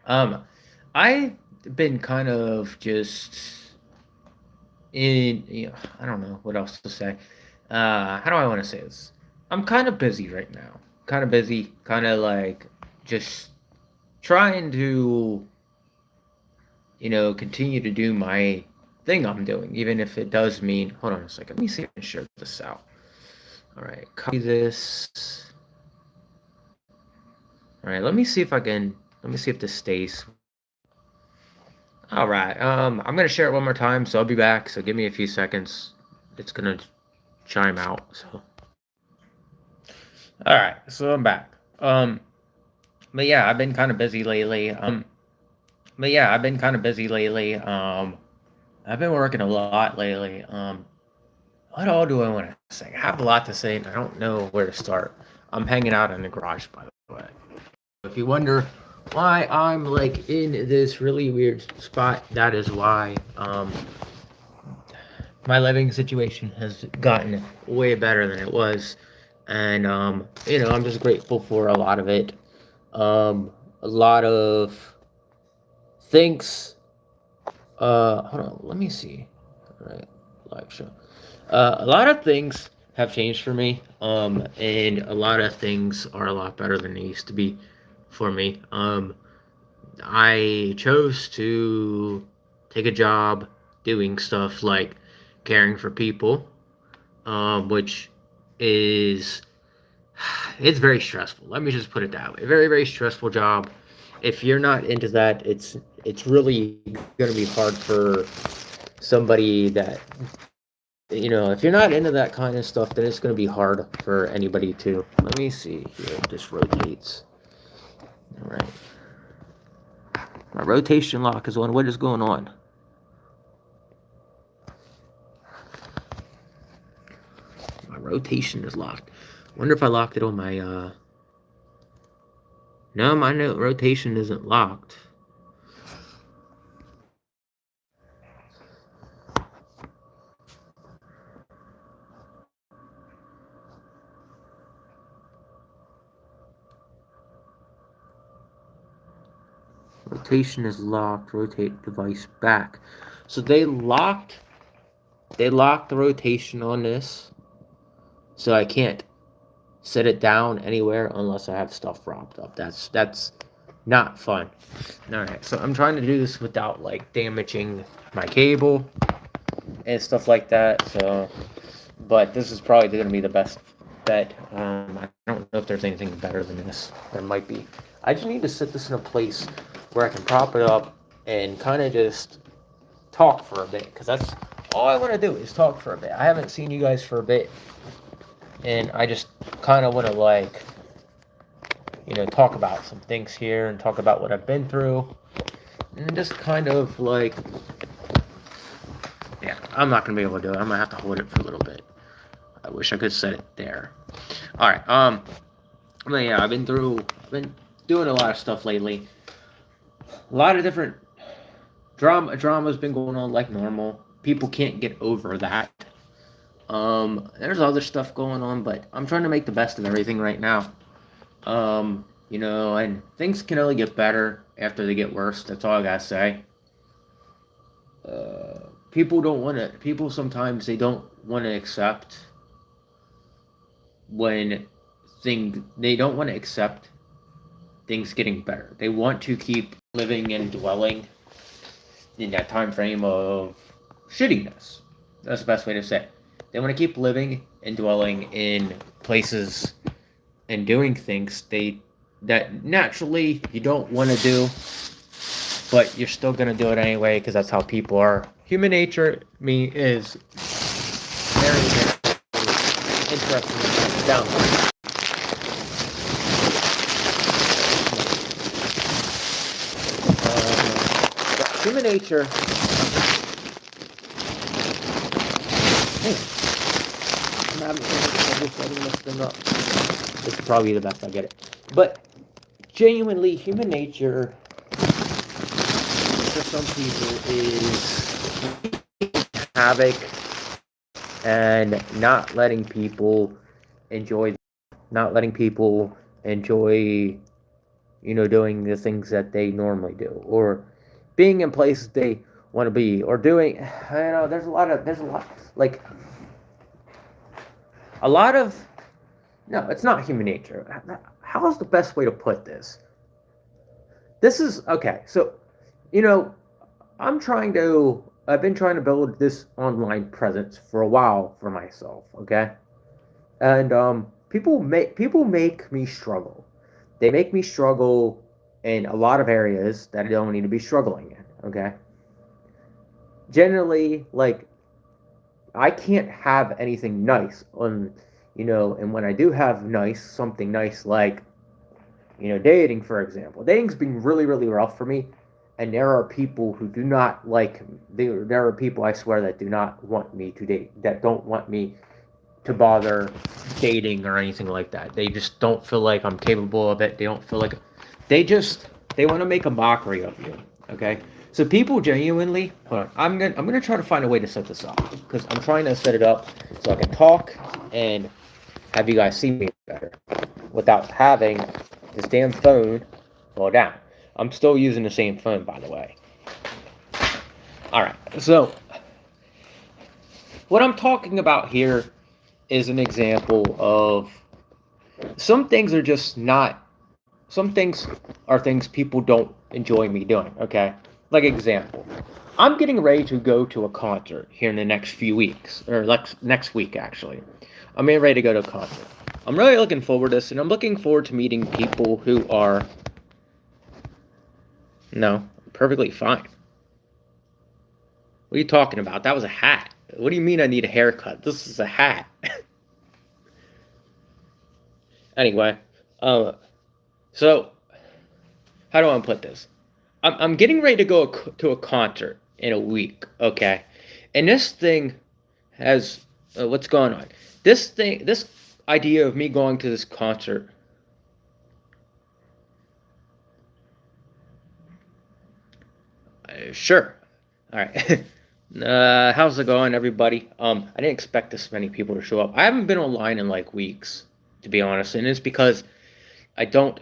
Um, I've been kind of just I don't know what else to say. How do I want to say this? I'm kind of busy right now. Kind of busy. Kind of like just trying to, continue to do my thing I'm doing, even if it does mean. Hold on a second. Let me see if I can share this out. All right, copy this. All right, let me see if I can. Let me see if this stays. All right. I'm gonna share it one more time, so I'll be back. So give me a few seconds. It's gonna chime out. So. All right. So I'm back. But yeah, I've been kind of busy lately. But yeah, I've been kind of busy lately. I've been working a lot lately. What all do I want to say? I have a lot to say, and I don't know where to start. I'm hanging out in the garage, by the way. If you wonder why I'm like in this really weird spot, that is why. My living situation has gotten way better than it was, and I'm just grateful for a lot of it. A lot of things. Hold on, let me see. All right, live show. A lot of things have changed for me, and a lot of things are a lot better than they used to be for me. I chose to take a job doing stuff like caring for people, which is it's very stressful. Let me just put it that way. Very, very stressful job. If you're not into that, it's really gonna be hard for somebody that if you're not into that kind of stuff, then it's gonna be hard for anybody to. Let me see here. This rotates. All right. My rotation lock is on. What is going on? My rotation is locked. Wonder if I locked it on my No, my rotation isn't locked. Rotation is locked. Rotate device back. So they locked the rotation on this. So I can't set it down anywhere unless I have stuff propped up. That's not fun. All right. So I'm trying to do this without like damaging my cable and stuff like that. So but this is probably going to be the best bet. I don't know if there's anything better than this. There might be. I just need to set this in a place where I can prop it up and kind of just talk for a bit, because that's all I want to do is talk for a bit. I haven't seen you guys for a bit, and I just kind of want to talk about some things here and talk about what I've been through, and just kind of like, yeah, I'm not gonna be able to do it. I'm gonna have to hold it for a little bit. I wish I could set it there. All right. But yeah, I've been doing a lot of stuff lately. A lot of different drama's been going on like normal. People can't get over that. There's other stuff going on, but I'm trying to make the best of everything right now. And things can only get better after they get worse. That's all I gotta say. People don't want to. People sometimes they don't want to accept when they don't want to accept things getting better. They want to keep living and dwelling in that time frame of shittiness. That's the best way to say it. They want to keep living and dwelling in places and doing things that naturally you don't want to do, but you're still gonna do it anyway because that's how people are. Human nature, is very, very interesting down. Human nature. I'm having trouble setting this thing up. This is probably the best I get it. But genuinely, human nature for some people is havoc and not letting people enjoy doing the things that they normally do, or being in places they want to be, or doing, there's a lot, like, a lot of, no, it's not human nature. How is the best way to put this? This is, okay, so, you know, I've been trying to build this online presence for a while for myself, okay? And people make me struggle. They make me struggle in a lot of areas that I don't need to be struggling in, okay? Generally, like, I can't have anything nice and when I do have something nice, like, dating, for example. Dating's been really, really rough for me, and there are people who do not like. There are people, I swear, that do not want me to date, that don't want me to bother dating or anything like that. They just don't feel like I'm capable of it. They don't feel like they want to make a mockery of you. Okay, so people genuinely. Hold on, I'm gonna try to find a way to set this up because I'm trying to set it up so I can talk and have you guys see me better without having this damn phone fall down. I'm still using the same phone, by the way. Alright, so what I'm talking about here is an example of some things are things people don't enjoy me doing, okay? Like, example, I'm getting ready to go to a concert here in the next few weeks, or next week, actually. I'm getting ready to go to a concert. I'm really looking forward to this, and I'm looking forward to meeting people who are, no, perfectly fine. What are you talking about? That was a hat. What do you mean I need a haircut? This is a hat. Anyway, so how do I put this? I'm getting ready to go to a concert in a week, okay? And this thing has what's going on? This idea of me going to this concert. Sure. All right. How's it going, everybody? I didn't expect this many people to show up. I haven't been online in like weeks, to be honest, and it's because I don't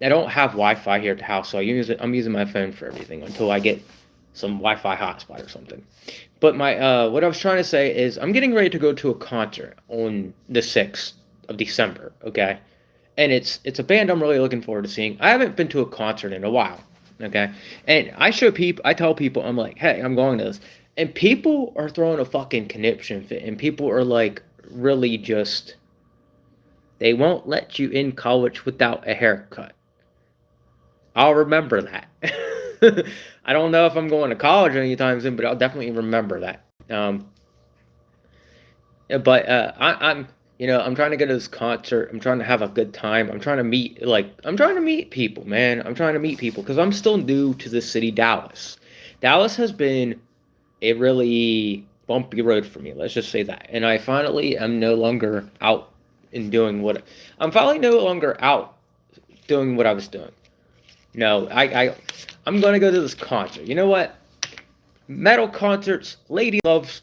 have Wi-Fi here at the house, so I'm using my phone for everything until I get some Wi-Fi hotspot or something. But what I was trying to say is I'm getting ready to go to a concert on the 6th of December, okay? And it's a band I'm really looking forward to seeing. I haven't been to a concert in a while, okay? And I tell people, I'm like, hey, I'm going to this. And people are throwing a fucking conniption fit, and people are like, really just, they won't let you in college without a haircut. I'll remember that. I don't know if I'm going to college anytime soon, but I'll definitely remember that. I'm trying to go to this concert. I'm trying to have a good time. I'm trying to meet people, man. I'm trying to meet people because I'm still new to this city, Dallas. Dallas has been a really bumpy road for me. Let's just say that. And I finally am no longer out doing what I was doing. No, I'm gonna go to this concert. You know what? Metal concerts, ladies love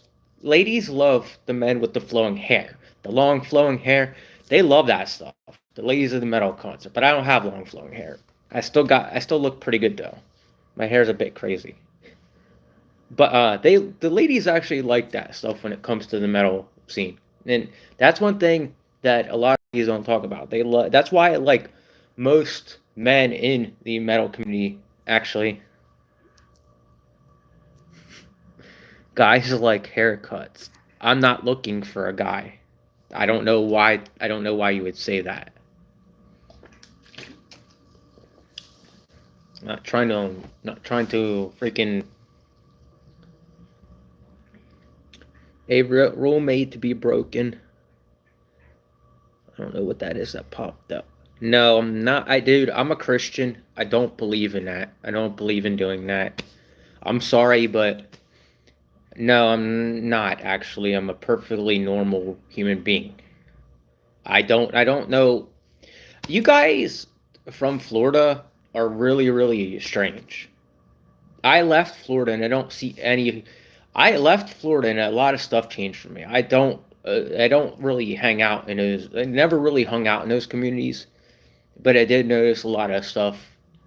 the men with the flowing hair. The long flowing hair, they love that stuff. The ladies of the metal concert. But I don't have long flowing hair. I still look pretty good though. My hair's a bit crazy. But the ladies actually like that stuff when it comes to the metal scene. And that's one thing that a lot of ladies don't talk about. That's why like most men in the metal community actually, guys like haircuts. I'm not looking for a guy. I don't know why you would say that. Not trying to freaking a rule made to be broken. I don't know what that is that popped up. No, I'm not. I'm a Christian. I don't believe in that. I don't believe in doing that. I'm sorry, but no, I'm not actually. I'm a perfectly normal human being. I don't know. You guys from Florida are really, really strange. I left Florida and I left Florida and a lot of stuff changed for me. I don't really hang out in those. I never really hung out in those communities. but I did notice a lot of stuff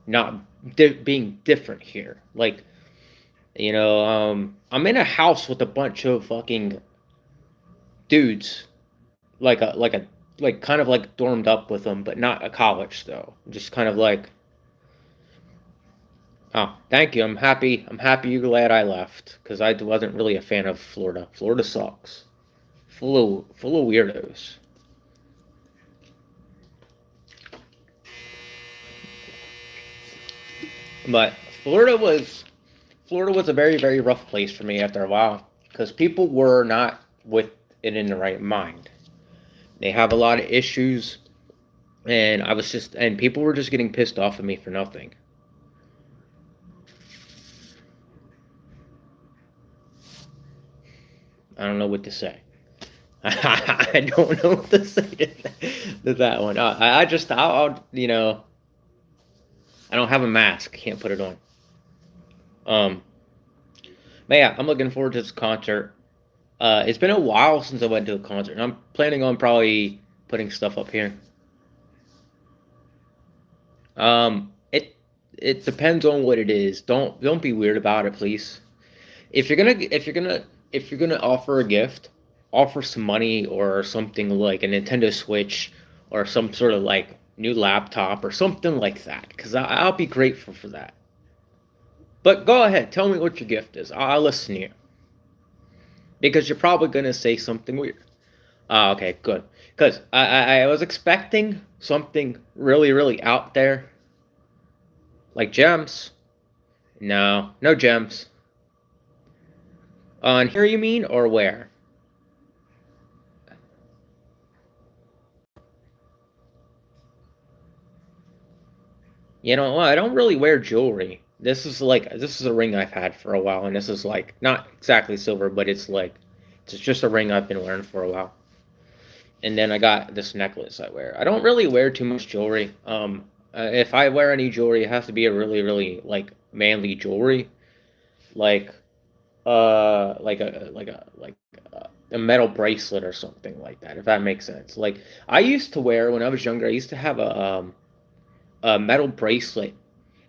not being different here. Like, I'm in a house with a bunch of fucking dudes, like kind of like dormed up with them, but not a college though. Just kind of like, oh, thank you. I'm happy. I'm happy. You're glad I left because I wasn't really a fan of Florida. Florida sucks. Full of weirdos. But Florida was a very, very rough place for me after a while because people were not with it in the right mind. They have a lot of issues, and and people were just getting pissed off at me for nothing. I don't know what to say. I don't know what to say to that one. I don't have a mask. Can't put it on. But yeah, I'm looking forward to this concert. It's been a while since I went to a concert, and I'm planning on probably putting stuff up here. It depends on what it is. Don't be weird about it, please. If you're gonna offer a gift, offer some money or something like a Nintendo Switch or some sort of like new laptop or something like that, because I'll be grateful for that. But go ahead, tell me what your gift is. I'll listen to you. Because you're probably gonna say something weird. Okay, good. Because I was expecting something really, really out there. Like gems. No, no gems. On here you mean, or where? You know, well, I don't really wear jewelry. This is a ring I've had for a while, and this is like not exactly silver, but it's just a ring I've been wearing for a while. And then I got this necklace I wear. I don't really wear too much jewelry. If I wear any jewelry, it has to be a really, really like manly jewelry, like a metal bracelet or something like that. If that makes sense. Like I used to wear when I was younger. I used to have a metal bracelet,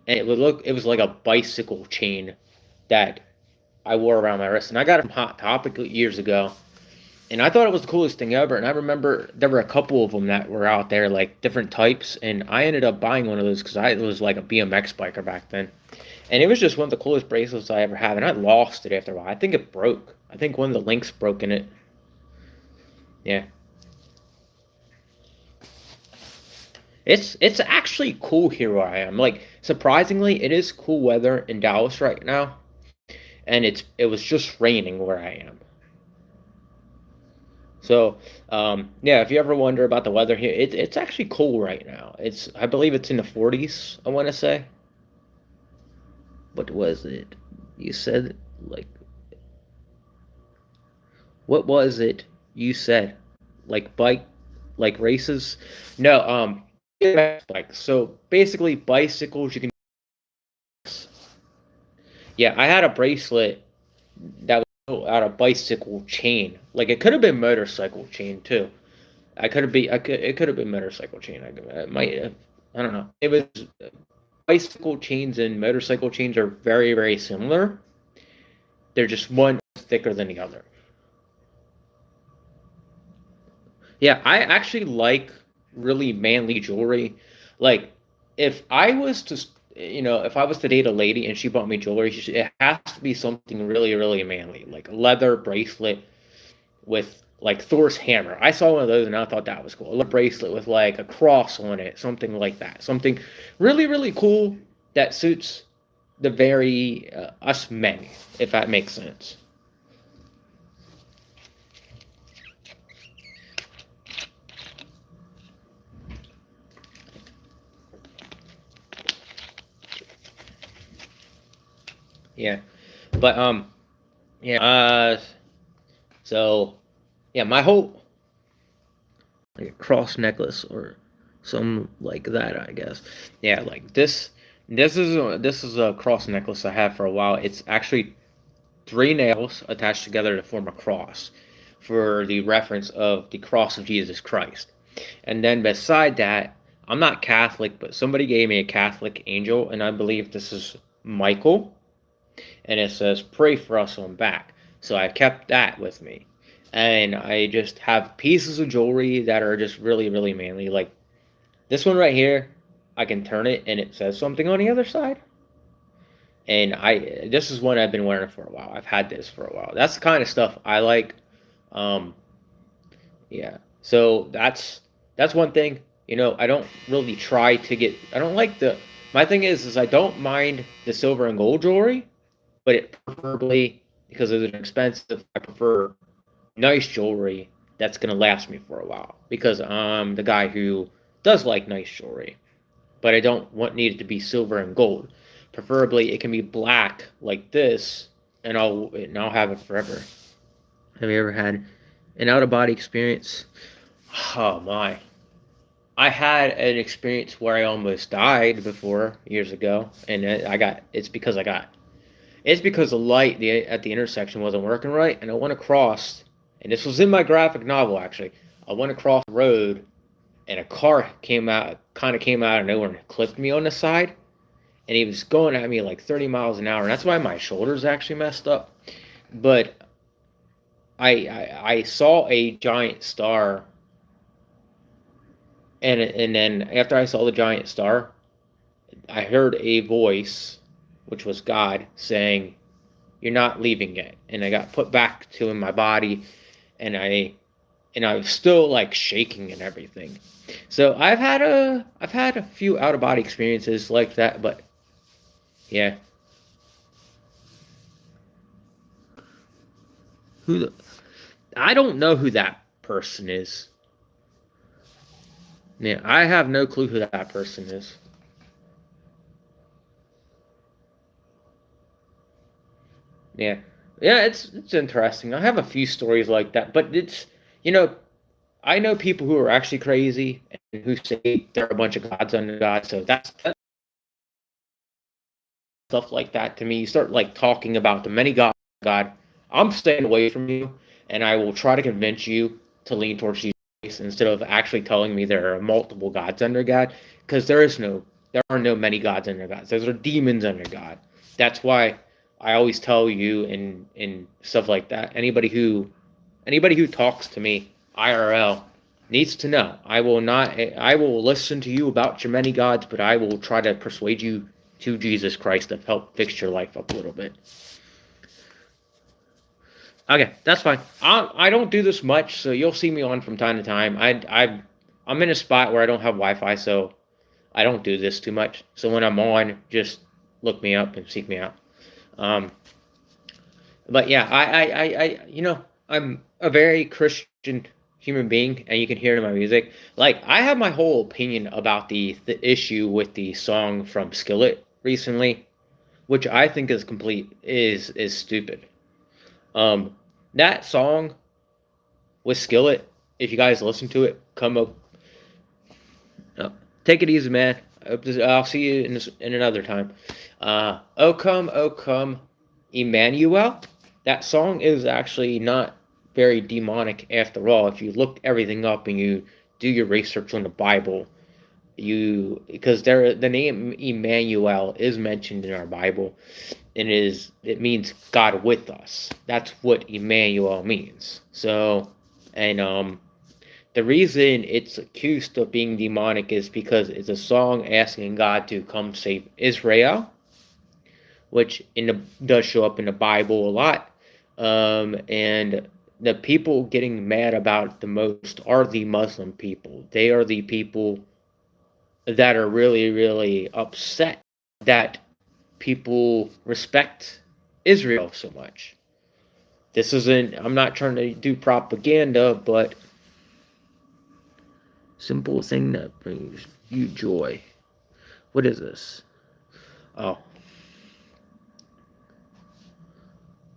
and it was like a bicycle chain that I wore around my wrist, and I got it from Hot Topic years ago. And I thought it was the coolest thing ever. And I remember there were a couple of them that were out there, like different types. And I ended up buying one of those because I was like a BMX biker back then. And it was just one of the coolest bracelets I ever had. And I lost it after a while. I think it broke. I think one of the links broke in it. Yeah. It's actually cool here where I am. Like surprisingly, it is cool weather in Dallas right now. And it was just raining where I am. So, yeah, if you ever wonder about the weather here, it's actually cool right now. I believe it's in the 40s, I want to say. What was it? You said, like, what was it you said? Like like races? No, bikes. So basically, bicycles, you can, yeah, I had a bracelet that was built out of bicycle chain. Like, it could have been motorcycle chain, too. It could have been motorcycle chain. It might have, I don't know. It was bicycle chains and motorcycle chains are very, very similar. They're just one thicker than the other. Yeah, I actually like really manly jewelry. Like, if I was to, if I was to date a lady and she bought me jewelry, it has to be something really, really manly, like a leather bracelet with like Thor's hammer. I saw one of those and I thought that was cool. A little bracelet with like a cross on it, something like that. Something really, really cool that suits the very us men, if that makes sense. Yeah, but yeah. So yeah, my hope like a cross necklace or some like that, I guess. Yeah, like this. This is a cross necklace I had for a while. It's actually three nails attached together to form a cross, for the reference of the cross of Jesus Christ. And then beside that, I'm not Catholic, but somebody gave me a Catholic angel, and I believe this is Michael, and it says pray for us on back. So I kept that with me. And I just have pieces of jewelry that are just really, really manly. Like this one right here, I can turn it and it says something on the other side. And this is one I've been wearing for a while. I've had this for a while. That's the kind of stuff I like. Um, yeah. So that's one thing. I don't really try to get. I don't like the. My thing is I don't mind the silver and gold jewelry, but it preferably because it's expensive. I prefer nice jewelry that's gonna last me for a while because I'm the guy who does like nice jewelry, but I don't need it to be silver and gold. Preferably, it can be black like this, and I'll have it forever. Have you ever had an out of body experience? Oh my! I had an experience where I almost died before years ago, and it's because the light at the intersection wasn't working right, and I went across, and this was in my graphic novel actually. I went across the road, and a car came out of nowhere and clipped me on the side, and he was going at me like 30 miles an hour, and that's why my shoulders actually messed up. But I saw a giant star, and then after I saw the giant star, I heard a voice, which was God, saying, "You're not leaving yet." And I got put back to in my body, and I was still like shaking and everything. So I've had a few out of body experiences like that, but yeah. I don't know who that person is. Yeah, I have no clue who that person is. Yeah. Yeah, it's interesting. I have a few stories like that, but you know, I know people who are actually crazy and who say they're a bunch of gods under God. So that's stuff like that to me. You start like talking about the many gods of God. I'm staying away from you, and I will try to convince you to lean towards Jesus instead of actually telling me there are multiple gods under God, because there are no many gods under God. There are demons under God. That's why I always tell you and stuff like that. Anybody who talks to me IRL needs to know. I will listen to you about your many gods, but I will try to persuade you to Jesus Christ to help fix your life up a little bit. Okay, that's fine. I don't do this much, so you'll see me on from time to time. I'm in a spot where I don't have Wi-Fi, so I don't do this too much. So when I'm on, just look me up and seek me out. Um, but yeah, I'm a very Christian human being, and you can hear it in my music. Like, I have my whole opinion about the issue with the song from Skillet recently, which I think is stupid. That song with Skillet, if you guys listen to it, come up. Take it easy, man. I'll see you in another time. Oh come, Emmanuel. That song is actually not very demonic after all. If you look everything up and you do your research on the Bible, because the name Emmanuel is mentioned in our Bible, and it means God with us. That's what Emmanuel means. So, and the reason it's accused of being demonic is because it's a song asking God to come save Israel, which does show up in the Bible a lot. And the people getting mad about the most are the Muslim people. They are the people that are really, really upset that people respect Israel so much. I'm not trying to do propaganda, but simple thing that brings you joy. What is this? Oh.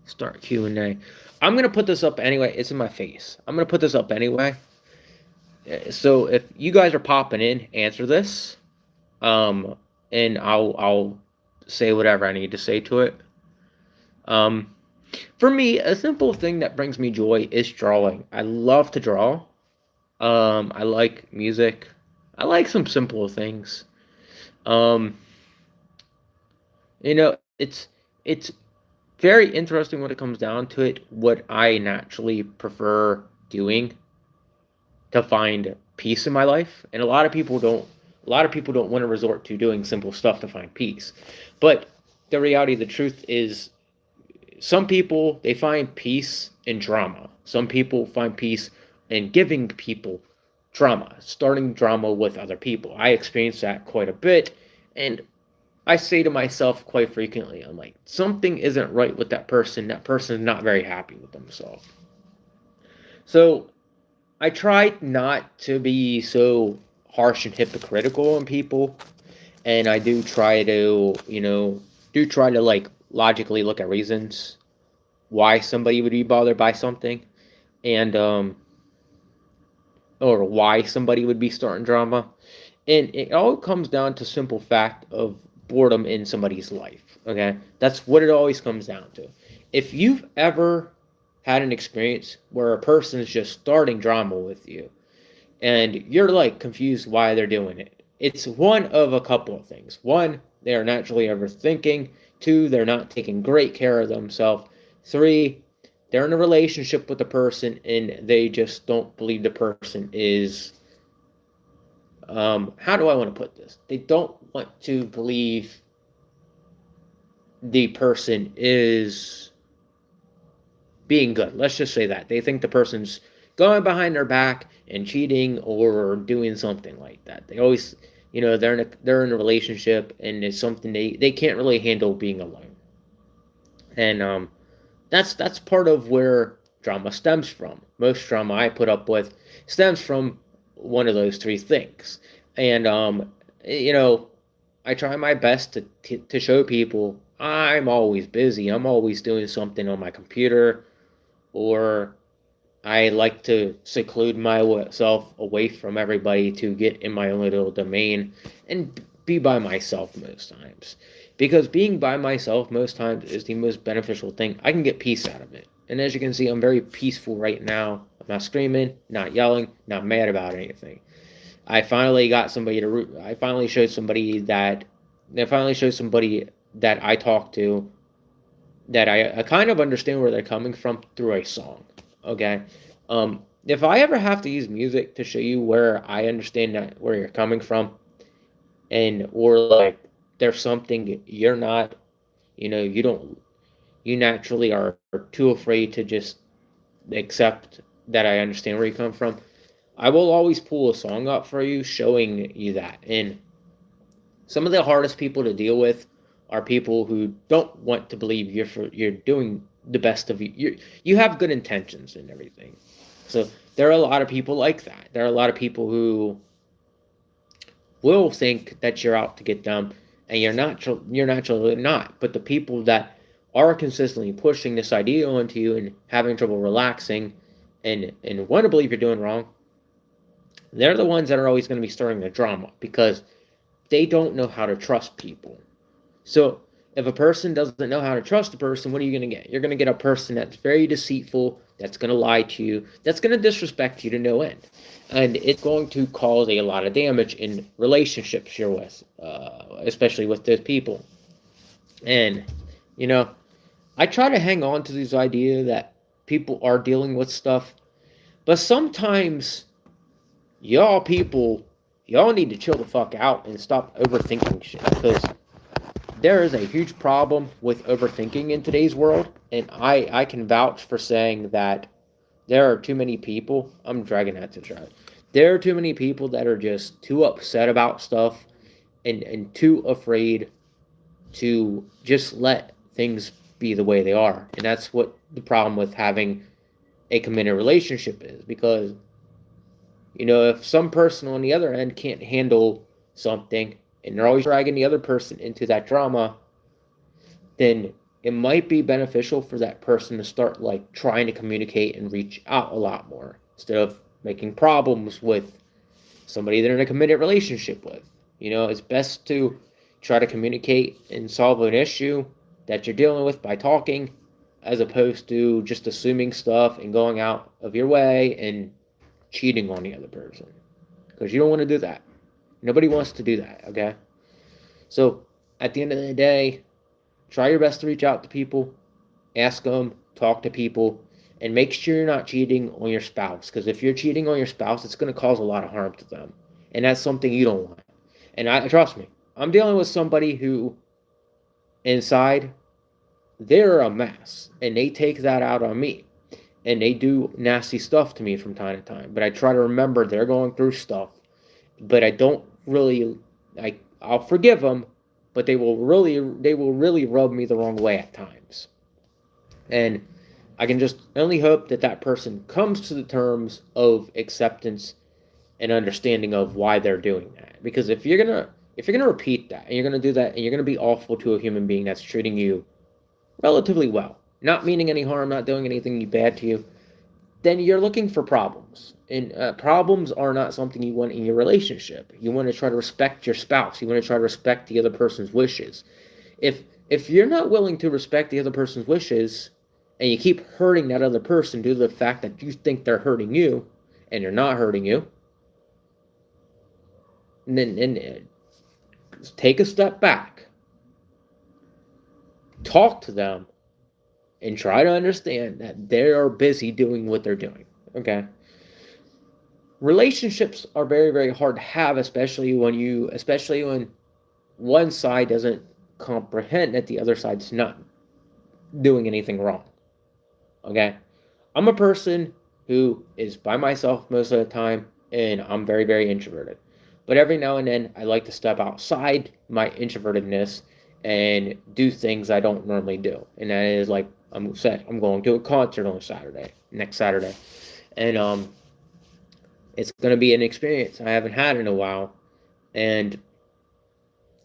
Start Q&A. I'm going to put this up anyway. It's in my face. I'm going to put this up anyway. So if you guys are popping in, answer this. And I'll say whatever I need to say to it. For me, a simple thing that brings me joy is drawing. I love to draw. I like music. I like some simple things. Um, it's very interesting when it comes down to it, what I naturally prefer doing to find peace in my life. And a lot of people don't want to resort to doing simple stuff to find peace. But the reality, the truth is, some people, they find peace in drama. Some people find peace in giving people drama, starting drama with other people. I experience that quite a bit, and I say to myself quite frequently, I'm like, something isn't right with that person. That person is not very happy with themselves. So I try not to be so harsh and hypocritical on people, and I do try to like logically look at reasons why somebody would be bothered by something, and or why somebody would be starting drama. And it all comes down to simple fact of boredom in somebody's life. Okay, that's what it always comes down to. If you've ever had an experience where a person is just starting drama with you and you're like confused why they're doing it, it's one of a couple of things. One, they are naturally overthinking. Two, they're not taking great care of themselves. Three, they're in a relationship with the person and they just don't believe the person is, how do I want to put this? They don't want to believe the person is being good. Let's just say that. They think the person's going behind their back and cheating or doing something like that. They always, they're in a relationship and it's something they can't really handle being alone. And that's part of where drama stems from. Most drama I put up with stems from one of those three things. And I try my best to show people I'm always busy. I'm always doing something on my computer, or I like to seclude myself away from everybody to get in my own little domain and be by myself most times. Because being by myself most times is the most beneficial thing. I can get peace out of it. And as you can see, I'm very peaceful right now. I'm not screaming, not yelling, not mad about anything. I finally got somebody to. I finally showed somebody that. I finally showed somebody that I talk to that I kind of understand where they're coming from through a song. Okay, if I ever have to use music to show you where I understand that where you're coming from, and or like there's something you're not, you don't, you naturally are too afraid to just accept that I understand where you come from. I will always pull a song up for you showing you that. And some of the hardest people to deal with are people who don't want to believe you're doing the best of you. You have good intentions and everything. So there are a lot of people like that. There are a lot of people who will think that you're out to get them, and you're not. You're naturally not. But the people that are consistently pushing this idea onto you and having trouble relaxing, and want to believe you're doing wrong, they're the ones that are always going to be stirring the drama because they don't know how to trust people. So if a person doesn't know how to trust a person, what are you going to get? You're going to get a person that's very deceitful, that's going to lie to you, that's going to disrespect you to no end. And it's going to cause a lot of damage in relationships you're with, especially with those people. And, you know, I try to hang on to this idea that people are dealing with stuff, but sometimes y'all need to chill the fuck out and stop overthinking shit, because there is a huge problem with overthinking in today's world, and I can vouch for saying that there are too many people. I'm dragging that to try. There are too many people that are just too upset about stuff and too afraid to just let things be the way they are. And that's what the problem with having a committed relationship is, because if some person on the other end can't handle something and they're always dragging the other person into that drama, then it might be beneficial for that person to start like trying to communicate and reach out a lot more instead of making problems with somebody they're in a committed relationship with. It's best to try to communicate and solve an issue that you're dealing with by talking, as opposed to just assuming stuff and going out of your way and cheating on the other person, because you don't want to do that. Nobody wants to do that, okay? So at the end of the day, try your best to reach out to people, ask them, talk to people, and make sure you're not cheating on your spouse. Because if you're cheating on your spouse, it's going to cause a lot of harm to them, and that's something you don't want. And I trust me, I'm dealing with somebody who inside they're a mess, and they take that out on me, and they do nasty stuff to me from time to time. But I try to remember they're going through stuff, but I don't really like. I'll forgive them, but they will really rub me the wrong way at times. And I can just only hope that that person comes to the terms of acceptance and understanding of why they're doing that. Because if you're gonna repeat that and you're gonna do that and you're gonna be awful to a human being that's treating you relatively well, not meaning any harm, not doing anything bad to you, then you're looking for problems. And problems are not something you want in your relationship. You want to try to respect your spouse. You want to try to respect the other person's wishes. If you're not willing to respect the other person's wishes, and you keep hurting that other person due to the fact that you think they're hurting you, and they're not hurting you, then take a step back, talk to them, and try to understand that they are busy doing what they're doing. Okay. Relationships are very, very hard to have, especially when one side doesn't comprehend that the other side's not doing anything wrong. Okay. I'm a person who is by myself most of the time, and I'm very, very introverted. But every now and then, I like to step outside my introvertedness and do things I don't normally do. And that is like I'm going to a concert on next Saturday, and it's going to be an experience I haven't had in a while. And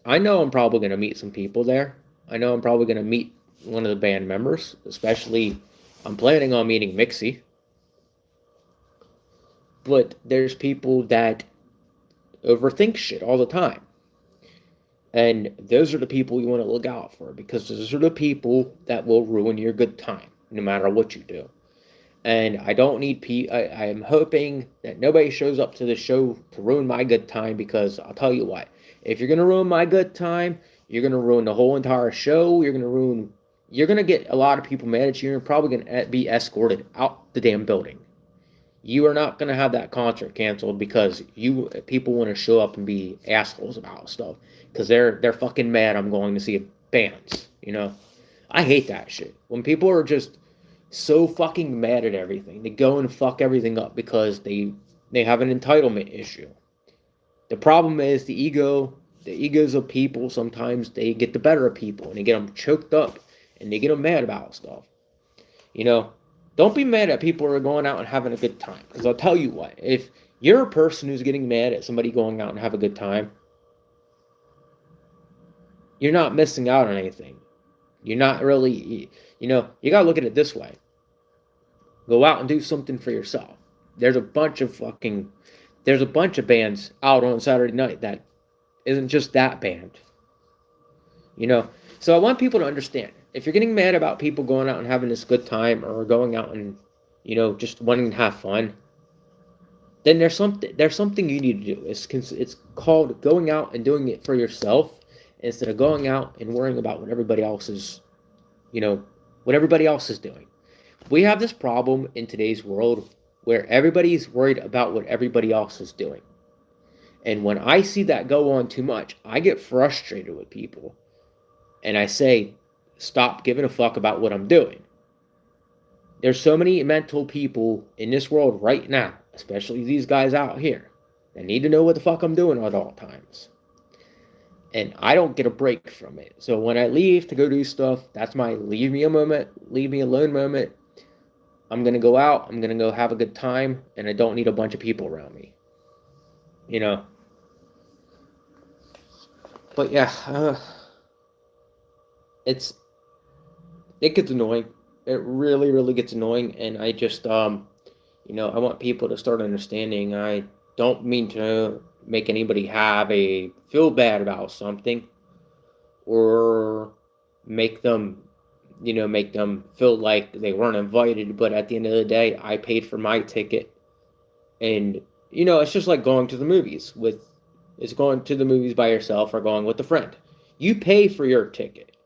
I know I'm probably going to meet some people there. I know I'm probably going to meet one of the band members, especially I'm planning on meeting Mixie. But there's people that overthink shit all the time. And those are the people you want to look out for, because those are the people that will ruin your good time, no matter what you do. And I don't need I am hoping that nobody shows up to the show to ruin my good time, because I'll tell you what, if you're going to ruin my good time, you're going to ruin the whole entire show. You're going to get a lot of people mad at you. You're probably going to be escorted out the damn building. You are not going to have that concert canceled because people want to show up and be assholes about stuff, because they're fucking mad I'm going to see bands, I hate that shit. When people are just so fucking mad at everything, they go and fuck everything up because they have an entitlement issue. The problem is the egos of people. Sometimes they get the better of people and they get them choked up and they get them mad about stuff. Don't be mad at people who are going out and having a good time. Because I'll tell you what, if you're a person who's getting mad at somebody going out and have a good time, you're not missing out on anything. You're not really, you got to look at it this way. Go out and do something for yourself. There's a bunch of bands out on Saturday night that isn't just that band. So I want people to understand, if you're getting mad about people going out and having this good time, or going out and, just wanting to have fun, then there's something you need to do. It's called going out and doing it for yourself, instead of going out and worrying about what everybody else is doing. We have this problem in today's world where everybody's worried about what everybody else is doing. And when I see that go on too much, I get frustrated with people. And I say, stop giving a fuck about what I'm doing. There's so many mental people in this world right now, especially these guys out here, that need to know what the fuck I'm doing at all times. And I don't get a break from it. So when I leave to go do stuff, that's my leave me alone moment. I'm going to go out, I'm going to go have a good time, and I don't need a bunch of people around me. But yeah, it gets annoying. It really, really gets annoying, and I just, I want people to start understanding. I don't mean to make anybody feel bad about something, or make them feel like they weren't invited. But at the end of the day, I paid for my ticket, and it's just like going to the movies with is going to the movies by yourself or going with a friend. You pay for your ticket.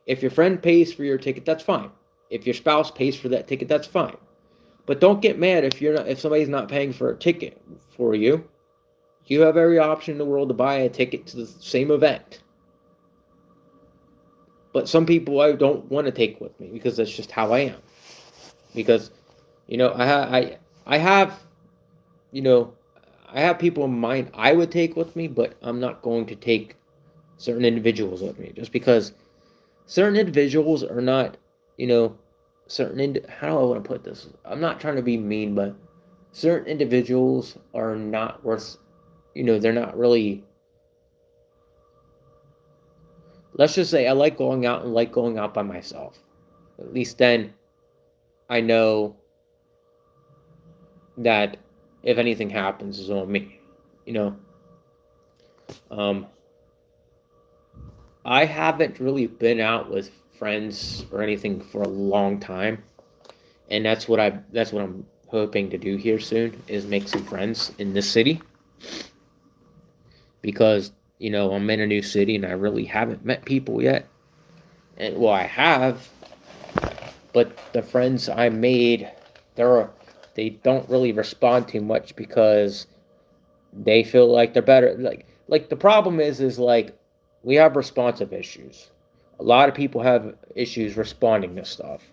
If your friend pays for your ticket, that's fine. If your spouse pays for that ticket, that's fine. But don't get mad if somebody's not paying for a ticket for you. You have every option in the world to buy a ticket to the same event. But some people I don't want to take with me because that's just how I am. Because, I have, I have people in mind I would take with me, but I'm not going to take certain individuals with me just because certain individuals are not, how do I want to put this? I'm not trying to be mean, but certain individuals are not worth, they're not really. Let's just say I like going out and like going out by myself. At least then I know that if anything happens, it's on me. I haven't really been out with friends or anything for a long time, and that's what I'm hoping to do here soon is make some friends in this city because I'm in a new city and I really haven't met people yet. And well, I have, but the friends I made, they don't really respond too much because they feel like they're better. Like the problem is like we have responsive issues. A lot of people have issues responding to stuff.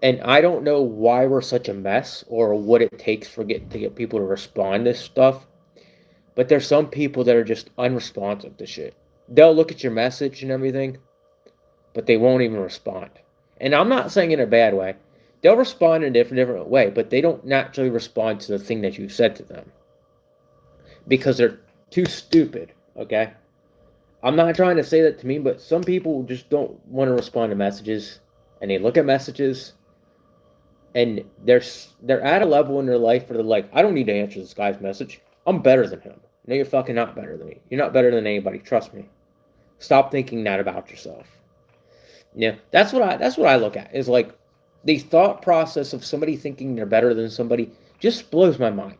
And I don't know why we're such a mess or what it takes to get people to respond to stuff. But there's some people that are just unresponsive to shit. They'll look at your message and everything, but they won't even respond. And I'm not saying in a bad way. They'll respond in a different way, but they don't naturally respond to the thing that you said to them. Because they're too stupid, okay? I'm not trying to say that to me, but some people just don't want to respond to messages. And they look at messages, and they're at a level in their life where they're like, I don't need to answer this guy's message. I'm better than him. No, you're fucking not better than me. You're not better than anybody. Trust me. Stop thinking that about yourself. Yeah, that's what I look at. Is like the thought process of somebody thinking they're better than somebody just blows my mind.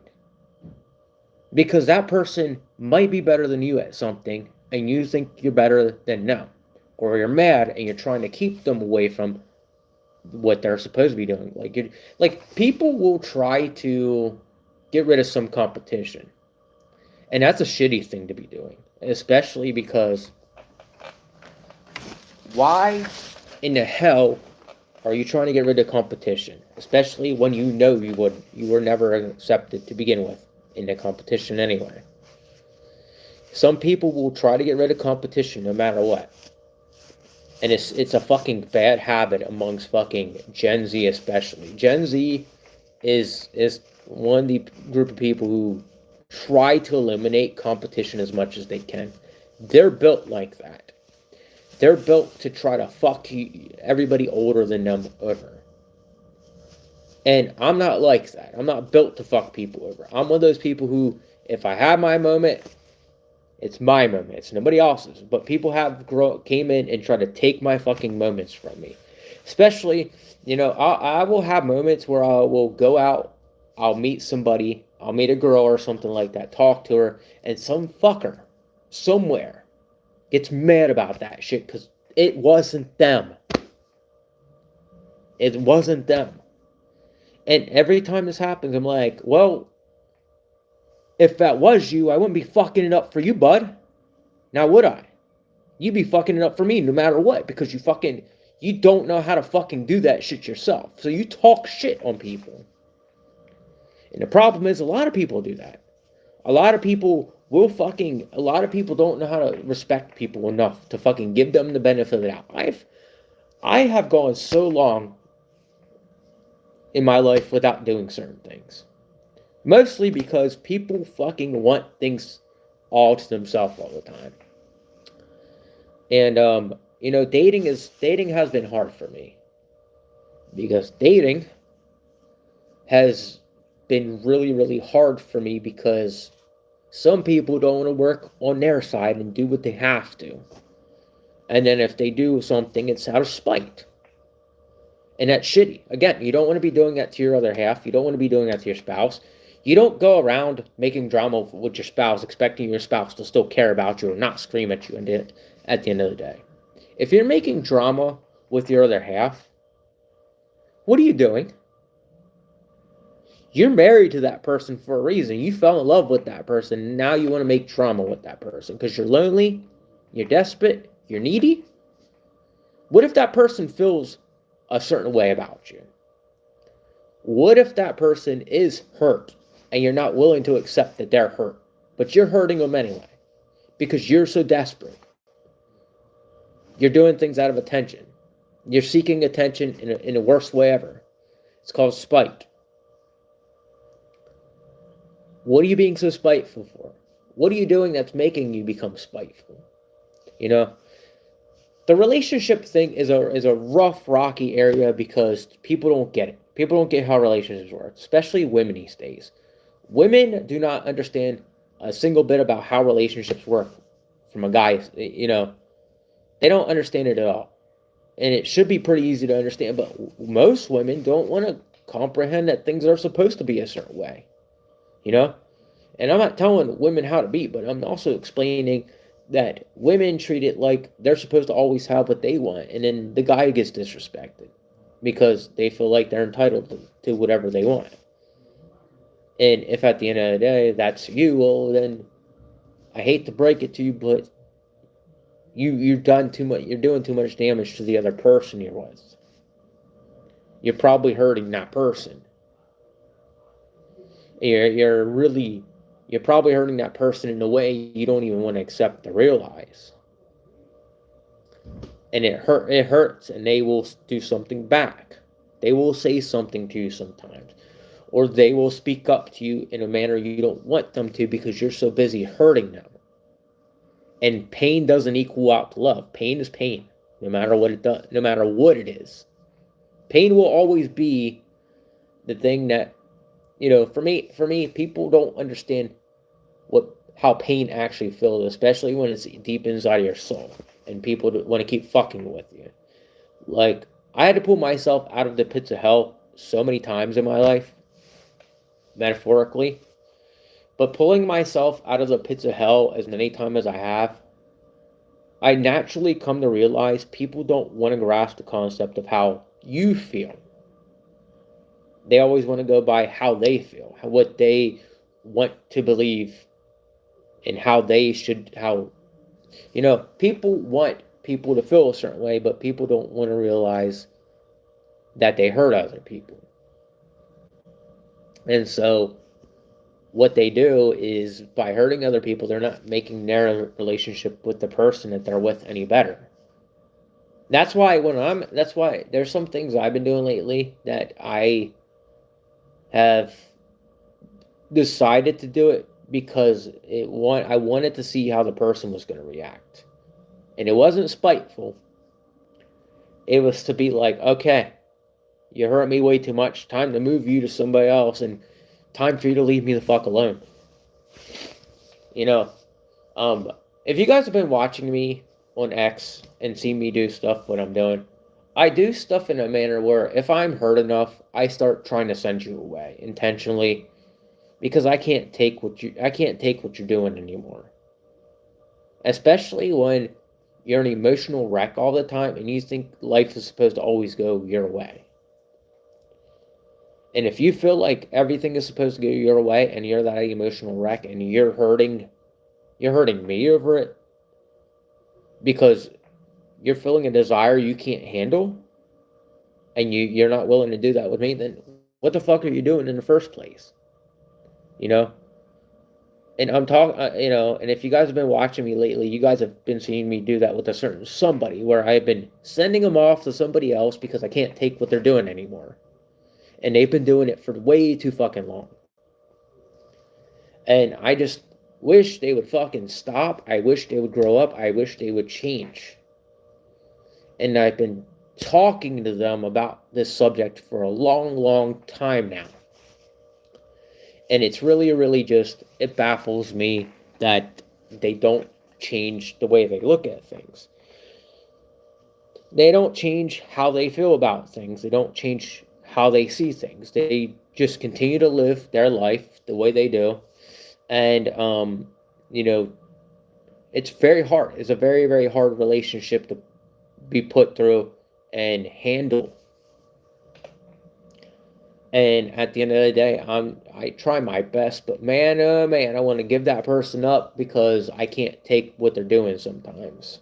Because that person might be better than you at something, and you think you're better than them. Or you're mad and you're trying to keep them away from what they're supposed to be doing. Like people will try to get rid of some competition. And that's a shitty thing to be doing. Especially because why in the hell are you trying to get rid of competition? Especially when you know you were never accepted to begin with in the competition anyway. Some people will try to get rid of competition no matter what. And it's a fucking bad habit amongst fucking Gen Z especially. Gen Z is one of the group of people who try to eliminate competition as much as they can. They're built like that. They're built to try to fuck everybody older than them over. And I'm not like that. I'm not built to fuck people over. I'm one of those people who, if I have my moment, it's my moment. It's nobody else's. But people came in and tried to take my fucking moments from me. Especially, I will have moments where I will go out, I'll meet somebody, I'll meet a girl or something like that, talk to her, and some fucker somewhere gets mad about that shit because it wasn't them. It wasn't them. And every time this happens, I'm like, well, if that was you, I wouldn't be fucking it up for you, bud. Now would I? You'd be fucking it up for me no matter what, because you don't know how to fucking do that shit yourself. So you talk shit on people. And the problem is a lot of people do that. A lot of people don't know how to respect people enough to fucking give them the benefit of the doubt. I have gone so long in my life without doing certain things. Mostly because people fucking want things all to themselves all the time. And, dating has been hard for me. Because dating has been really, really hard for me because some people don't want to work on their side and do what they have to. And then if they do something, it's out of spite. And that's shitty. Again, you don't want to be doing that to your other half. You don't want to be doing that to your spouse. You don't go around making drama with your spouse expecting your spouse to still care about you or not scream at you at the end of the day. If you're making drama with your other half, what are you doing? You're married to that person for a reason. You fell in love with that person. And now you want to make drama with that person because you're lonely, you're desperate, you're needy. What if that person feels a certain way about you? What if that person is hurt and you're not willing to accept that they're hurt, but you're hurting them anyway because you're so desperate? You're doing things out of attention. You're seeking attention in the worst way ever. It's called spite. What are you being so spiteful for? What are you doing that's making you become spiteful? You know, the relationship thing is a rough, rocky area because people don't get it. People don't get how relationships work, especially women these days. Women do not understand a single bit about how relationships work from a guy. You know, they don't understand it at all. And it should be pretty easy to understand, but most women don't want to comprehend that things are supposed to be a certain way. You know? And I'm not telling women how to be, but I'm also explaining that women treat it like they're supposed to always have what they want, and then the guy gets disrespected because they feel like they're entitled to whatever they want. And if at the end of the day that's you, well then I hate to break it to you, but you've done too much. You're doing too much damage to the other person you're with. You're probably hurting that person. You're probably hurting that person in a way you don't even want to accept to realize. And it hurts, and they will do something back. They will say something to you sometimes. Or they will speak up to you in a manner you don't want them to because you're so busy hurting them. And pain doesn't equal out to love. Pain is pain, no matter what it does, no matter what it is. Pain will always be the thing that, you know, for me, people don't understand how pain actually feels, especially when it's deep inside of your soul, and people want to keep fucking with you. Like, I had to pull myself out of the pits of hell so many times in my life, metaphorically. But pulling myself out of the pits of hell as many times as I have, I naturally come to realize people don't want to grasp the concept of how you feel. They always want to go by how they feel, what they want to believe, and people want people to feel a certain way, but people don't want to realize that they hurt other people. And so what they do is, by hurting other people, they're not making their relationship with the person that they're with any better. That's why there's some things I've been doing lately that I have decided to do it because I wanted to see how the person was going to react. And it wasn't spiteful. It was to be like, okay, you hurt me way too much. Time to move you to somebody else, and time for you to leave me the fuck alone. You know, if you guys have been watching me on X and seen me do stuff what I'm doing, I do stuff in a manner where if I'm hurt enough, I start trying to send you away intentionally, because I can't take what you're doing anymore. Especially when you're an emotional wreck all the time and you think life is supposed to always go your way. And if you feel like everything is supposed to go your way and you're that emotional wreck and you're hurting me over it because you're feeling a desire you can't handle, and you're not willing to do that with me, then what the fuck are you doing in the first place? You know? And I'm talking, and if you guys have been watching me lately, you guys have been seeing me do that with a certain somebody where I've been sending them off to somebody else because I can't take what they're doing anymore. And they've been doing it for way too fucking long. And I just wish they would fucking stop. I wish they would grow up. I wish they would change. And I've been talking to them about this subject for a long, long time now. And it's really, really just, it baffles me that they don't change the way they look at things. They don't change how they feel about things. They don't change how they see things. They just continue to live their life the way they do. And, you know, it's very hard. It's a very, very hard relationship to be put through and handle. And at the end of the day, I try my best, but man, oh man, I want to give that person up because I can't take what they're doing sometimes.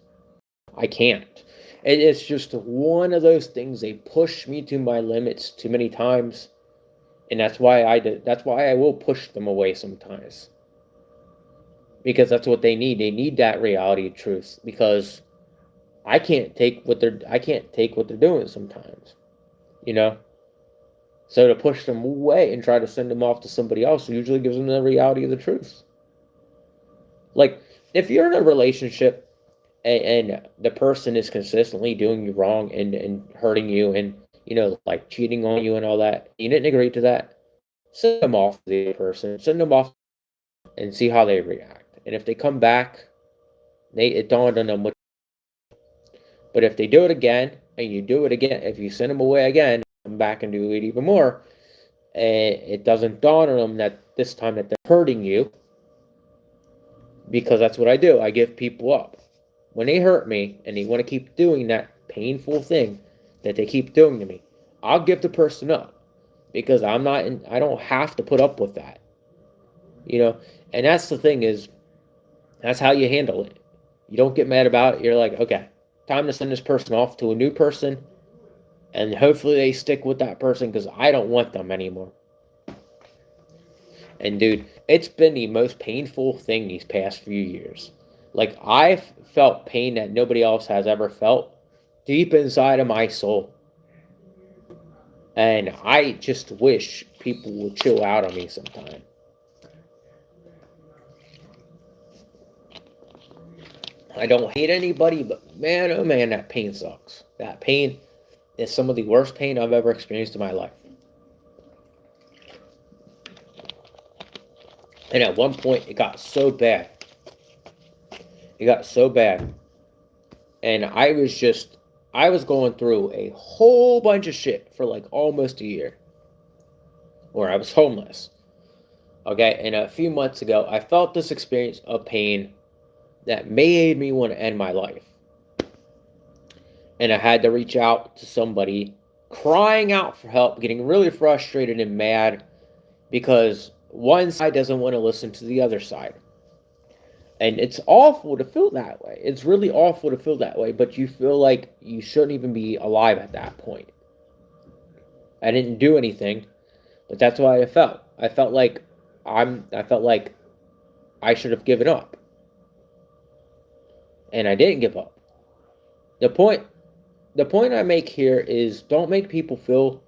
I can't. It's just one of those things. They push me to my limits too many times, and that's why I did. That's why I will push them away sometimes, because that's what they need. They need that reality of truth, because I can't take what they're doing sometimes, you know. So to push them away and try to send them off to somebody else usually gives them the reality of the truth. Like, if you're in a relationship and the person is consistently doing you wrong and hurting you and, like cheating on you and all that, you didn't agree to that, send them off to the other person. Send them off and see how they react. And if they come back, it dawned on them what. But if they do it again, and you do it again, if you send them away again, come back and do it even more, it doesn't dawn on them that this time that they're hurting you, because that's what I do. I give people up. When they hurt me and they want to keep doing that painful thing that they keep doing to me, I'll give the person up, because I don't have to put up with that. And that's the thing, is that's how you handle it. You don't get mad about it. You're like, okay, time to send this person off to a new person, and hopefully they stick with that person, because I don't want them anymore. And dude, it's been the most painful thing these past few years. Like, I've felt pain that nobody else has ever felt deep inside of my soul. And I just wish people would chill out on me sometime. I don't hate anybody, but man, oh man, that pain sucks. That pain is some of the worst pain I've ever experienced in my life. And at one point, it got so bad. And I was going through a whole bunch of shit for like almost a year, where I was homeless. Okay, and a few months ago, I felt this experience of pain that made me want to end my life. And I had to reach out to somebody, crying out for help, getting really frustrated and mad, because one side doesn't want to listen to the other side. And it's awful to feel that way. It's really awful to feel that way, but you feel like you shouldn't even be alive at that point. I didn't do anything, but that's what I felt. I felt like I should have given up. And I didn't give up. The point I make here is, don't make people feel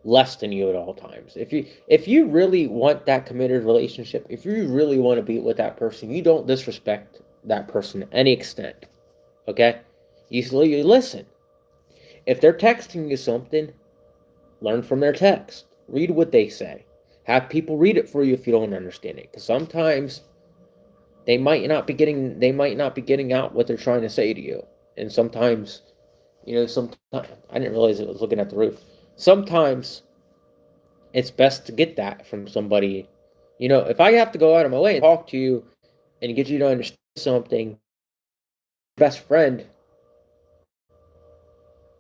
less than you at all times. If you really want that committed relationship, if you really want to be with that person, you don't disrespect that person to any extent. Okay? You listen. If they're texting you something, learn from their text. Read what they say. Have people read it for you if you don't understand it. Because sometimes they might not be getting out what they're trying to say to you. And sometimes, sometimes I didn't realize it was looking at the roof. Sometimes it's best to get that from somebody. If I have to go out of my way and talk to you and get you to understand something, best friend,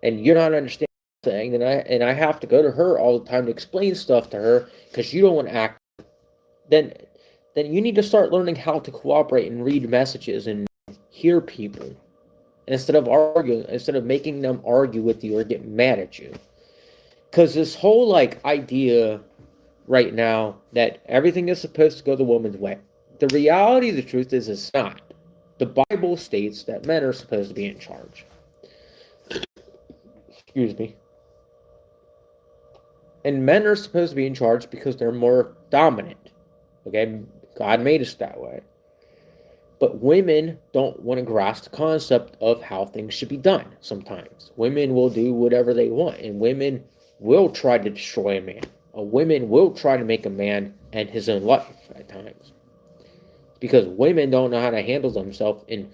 and you're not understanding something, then I have to go to her all the time to explain stuff to her because you don't want to act. Then you need to start learning how to cooperate and read messages and hear people instead of making them argue with you or get mad at you. Because this whole idea right now that everything is supposed to go the woman's way, the reality of the truth is it's not. The Bible states that men are supposed to be in charge. Excuse me. And men are supposed to be in charge because they're more dominant. Okay? God made us that way. But women don't want to grasp the concept of how things should be done sometimes. Women will do whatever they want, and women will try to destroy a man. Women will try to make a man end his own life at times. Because women don't know how to handle themselves, and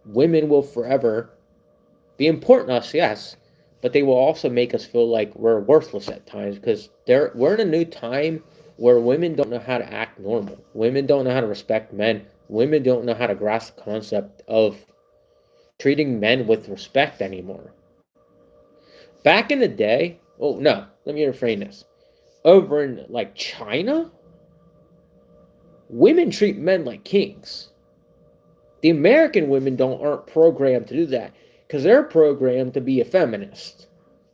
women will forever be important to us, yes, but they will also make us feel like we're worthless at times because we're in a new time where women don't know how to act normal. Women don't know how to respect men. Women don't know how to grasp the concept of treating men with respect anymore. Back in the day, oh no, let me reframe this. Over in like China, women treat men like kings. The American women aren't programmed to do that because they're programmed to be a feminist.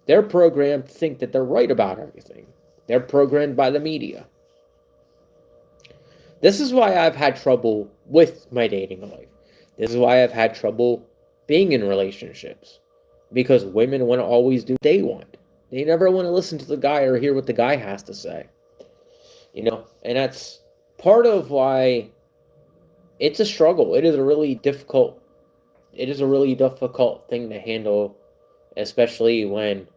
They're programmed to think that they're right about everything. They're programmed by the media. This is why I've had trouble with my dating life. This is why I've had trouble being in relationships. Because women want to always do what they want. They never want to listen to the guy or hear what the guy has to say. And that's part of why it's a struggle. It is a really difficult thing to handle, especially when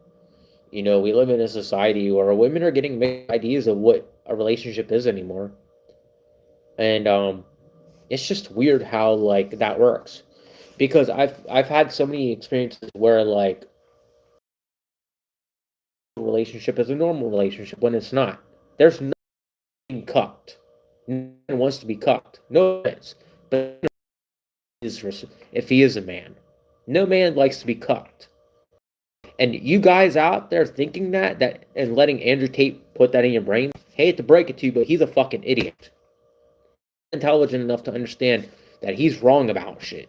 we live in a society where women are getting mixed ideas of what a relationship is anymore. And it's just weird how like that works. Because I've had so many experiences where like a relationship is a normal relationship when it's not. There's nothing cucked. No one wants to be cucked. No offense. But if he is a man. No man likes to be cucked. And you guys out there thinking that and letting Andrew Tate put that in your brain, hate to break it to you, but he's a fucking idiot. Intelligent enough to understand that he's wrong about shit.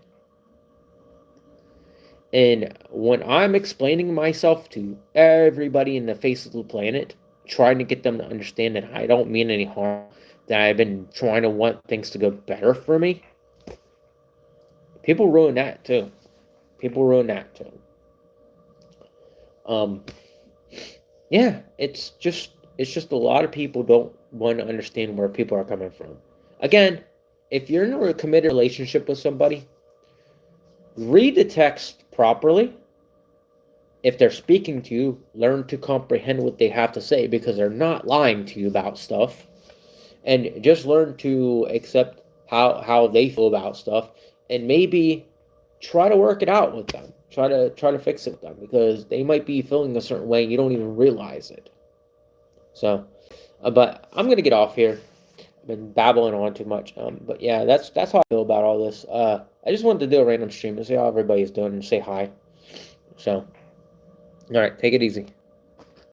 And when I'm explaining myself to everybody in the face of the planet, trying to get them to understand that I don't mean any harm, that I've been trying to want things to go better for me, people ruin that too. Yeah, it's just a lot of people don't want to understand where people are coming from. Again, if you're in a committed relationship with somebody, read the text properly. If they're speaking to you, learn to comprehend what they have to say because they're not lying to you about stuff. And just learn to accept how they feel about stuff and maybe try to work it out with them. Try to fix it with them because they might be feeling a certain way and you don't even realize it. So, but I'm gonna get off here. I've been babbling on too much. But yeah, that's how I feel about all this. I just wanted to do a random stream and see how everybody's doing and say hi. So, all right, take it easy.